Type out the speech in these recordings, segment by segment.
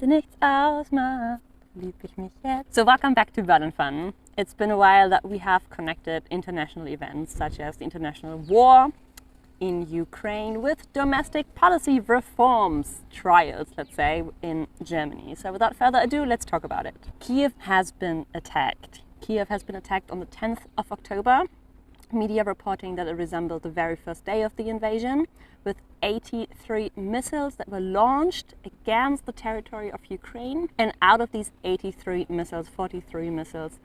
dir nichts ausmacht, lieb ich mich jetzt. So welcome back to Berlin.F.U.N. It's been a while that we have connected international events such as the international war in Ukraine with domestic policy reforms trials, let's say, in Germany. So without further ado, let's talk about it. Kiev has been attacked. Kiev has been attacked on the 10th of October. Media reporting that it resembled the very first day of the invasion, with 83 missiles that were launched against the territory of Ukraine. And out of these 83 missiles, 43 missiles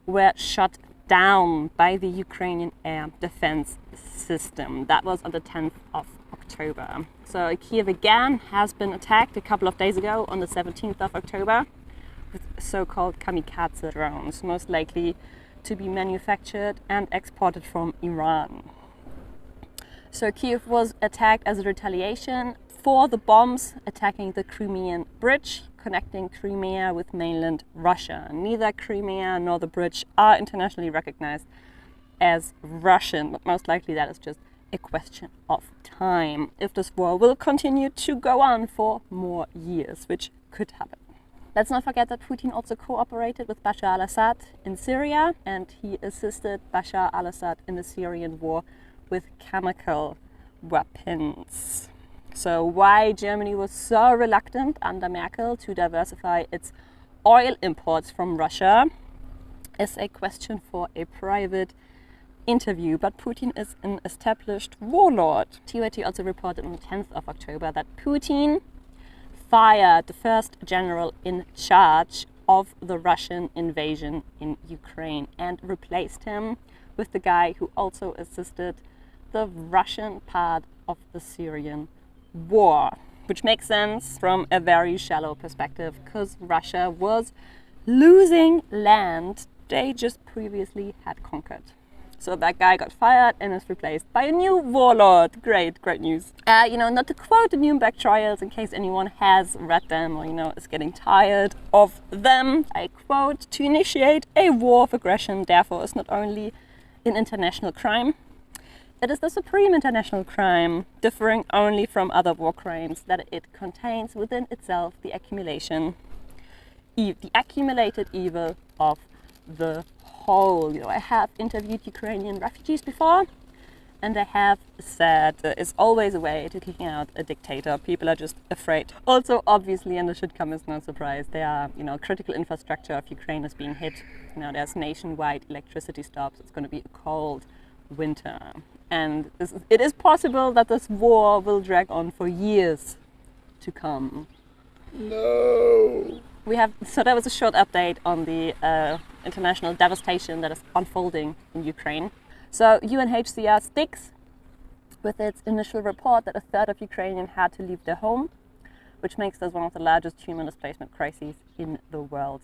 were shot down by the Ukrainian air defense system. That was on the 10th of October. So Kiev again has been attacked a couple of days ago on the 17th of October with so-called kamikaze drones, most likely to be manufactured and exported from Iran. So Kiev was attacked as a retaliation for the bombs attacking the Crimean bridge connecting Crimea with mainland Russia. Neither Crimea nor the bridge are internationally recognized as Russian, but most likely that is just a question of time if this war will continue to go on for more years, which could happen. Let's not forget that Putin also cooperated with Bashar al-Assad in Syria, and he assisted Bashar al-Assad in the Syrian war with chemical weapons. So why Germany was so reluctant under Merkel to diversify its oil imports from Russia is a question for a private interview. But Putin is an established warlord. TYT also reported on the 10th of October that Putin fired the first general in charge of the Russian invasion in Ukraine and replaced him with the guy who also assisted the Russian part of the Syrian war, which makes sense from a very shallow perspective because Russia was losing land they just previously had conquered. So that guy got fired and is replaced by a new warlord. Great news. Not to quote the Nuremberg trials in case anyone has read them or, is getting tired of them. I quote, "To initiate a war of aggression, therefore, is not only an international crime, it is the supreme international crime, differing only from other war crimes, that it contains within itself the accumulated evil of the whole." I have interviewed Ukrainian refugees before, and they have said there is always a way to kicking out a dictator. People are just afraid. Also, obviously, and this should come as no surprise, there are, critical infrastructure of Ukraine is being hit. There's nationwide electricity stops. It's going to be a cold winter. And it is possible that this war will drag on for years to come. No! So that was a short update on the international devastation that is unfolding in Ukraine. So UNHCR sticks with its initial report that a third of Ukrainians had to leave their home, which makes this one of the largest human displacement crises in the world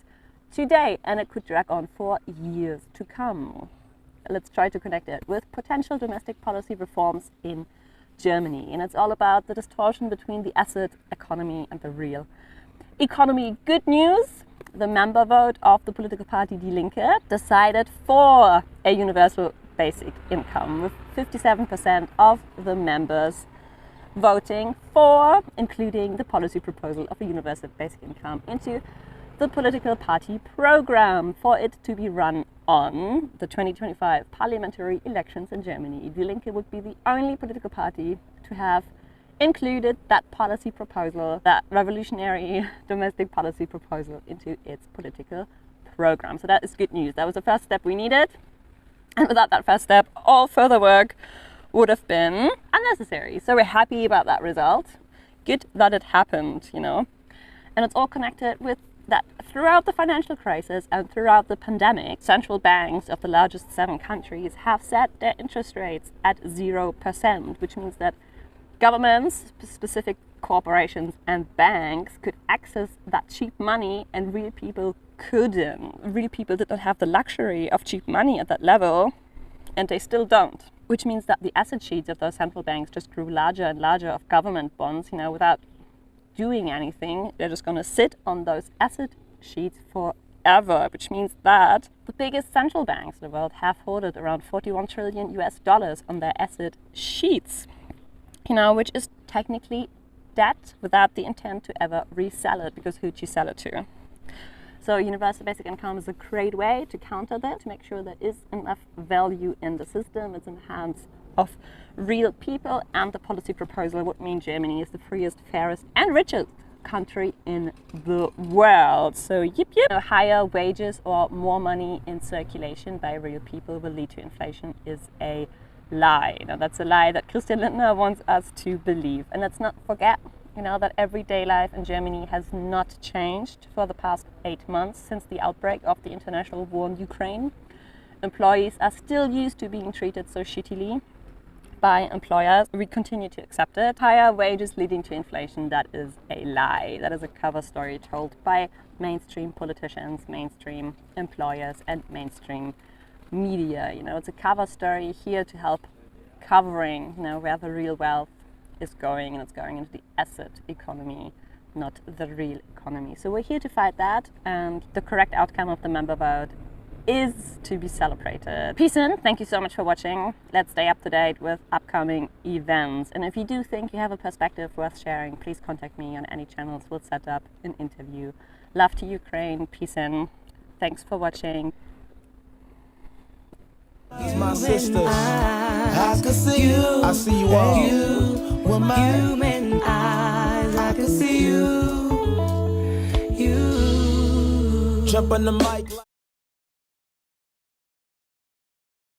today, and it could drag on for years to come. Let's try to connect it with potential domestic policy reforms in Germany. And it's all about the distortion between the asset economy and the real economy. Good news, the member vote of the political party Die Linke decided for a universal basic income, with 57% of the members voting for including the policy proposal of a universal basic income into the political party program for it to be run on the 2025 parliamentary elections in Germany. Die Linke would be the only political party to have included that policy proposal, that revolutionary domestic policy proposal, into its political program. So that is good news. That was the first step we needed. And without that first step, all further work would have been unnecessary. So we're happy about that result. Good that it happened, And it's all connected with that throughout the financial crisis and throughout the pandemic, central banks of the largest 7 countries have set their interest rates at 0%, which means that governments, specific corporations and banks could access that cheap money and real people couldn't. Real people did not have the luxury of cheap money at that level, and they still don't. Which means that the asset sheets of those central banks just grew larger and larger of government bonds, without doing anything. They're just going to sit on those asset sheets forever, which means that the biggest central banks in the world have hoarded around $41 trillion on their asset sheets, which is technically debt without the intent to ever resell it, because who'd you sell it to? So universal basic income is a great way to counter that, to make sure there is enough value in the system. It's in the hands of real people, and the policy proposal would mean Germany is the freest, fairest and richest country in the world. So yip. Higher wages or more money in circulation by real people will lead to inflation is a lie. Now, that's a lie that Christian Lindner wants us to believe. And let's not forget, that everyday life in Germany has not changed for the past 8 months since the outbreak of the international war in Ukraine. Employees are still used to being treated so shittily by employers. We continue to accept it. Higher wages leading to inflation, that is a lie. That is a cover story told by mainstream politicians, mainstream employers and mainstream media. It's a cover story here to help covering, where the real wealth is going, and it's going into the asset economy, not the real economy. So we're here to fight that, and the correct outcome of the member vote is to be celebrated. Peace in. Thank you so much for watching. Let's stay up to date with upcoming events. And if you do think you have a perspective worth sharing, please contact me on any channels. We'll set up an interview. Love to Ukraine. Peace in. Thanks for watching. It's my sisters. I can see you. I see you all. With my human eyes, I can see you. Jump on the mic.